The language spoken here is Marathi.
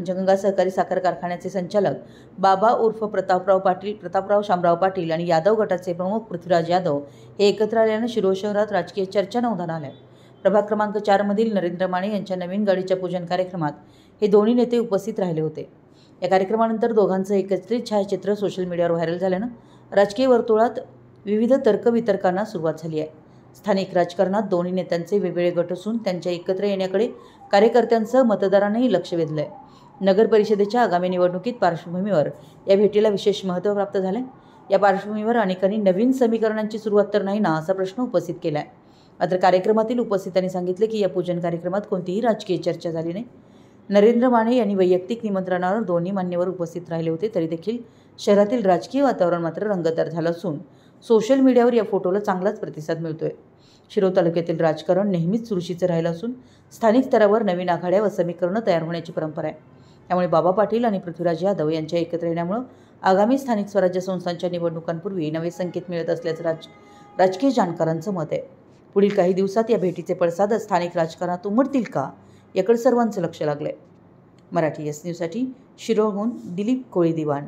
पंचगंगा सहकारी साखर कारखान्याचे संचालक बाबा उर्फ प्रतापराव शामराव पाटील आणि यादव गटाचे प्रमुख पृथ्वीराज यादव हे एकत्र आल्याने शिरोळ शहरात राजकीय चर्चांना उधाण आले। प्रभाग क्रमांक 4 मधील नरेंद्र माने यांच्या नवीन गाडीच्या पूजन कार्यक्रमात हे दोन्ही नेते उपस्थित राहिले होते। या कार्यक्रमानंतर दोघांचं एकत्रित छायाचित्र सोशल मीडियावर व्हायरल झाल्यानं राजकीय वर्तुळात विविध तर्कवितर्कांना सुरुवात झाली आहे। स्थानिक राजकारणात दोन्ही नेत्यांचे वेगवेगळे गट असून त्यांच्या एकत्र येण्याकडे कार्यकर्त्यांसह मतदारांनाही लक्ष वेधलंय। नगर परिषदेच्या आगामी निवडणुकीत पार्श्वभूमीवर या भेटीला विशेष महत्त्व प्राप्त झाले। या पार्श्वभूमीवर अनेकांनी नवीन समीकरणांची सुरुवात तर नाही ना असा प्रश्न उपस्थित केलाय। मात्र कार्यक्रमातील उपस्थितांनी सांगितले की या पूजन कार्यक्रमात कोणतीही राजकीय चर्चा झाली नाही। नरेंद्र माने यांनी वैयक्तिक निमंत्रणावर दोन्ही मान्यवर उपस्थित राहिले होते, तरी देखील शहरातील राजकीय वातावरण मात्र रंगतदार झालं असून सोशल मीडियावर या फोटोला चांगलाच प्रतिसाद मिळतोय। शिरोळ तालुक्यातील राजकारण नेहमीच चुरशीचं राहिलं असून स्थानिक स्तरावर नवीन आघाड्या व समीकरणं तयार होण्याची परंपरा आहे। त्यामुळे बाबा पाटील आणि पृथ्वीराज यादव यांच्या एकत्र येण्यामुळे आगामी स्थानिक स्वराज्य संस्थांच्या निवडणुकांपूर्वी नवे संकेत मिळत असल्याचं राजकीय जाणकारांचं मत आहे। पुढील काही दिवसात या भेटीचे पडसाद स्थानिक राजकारणात उमटतील का याकडे सर्वांचं लक्ष लागलंय। मराठी एस न्यूजसाठी शिरोळहून दिलीप कोळी दिवाण।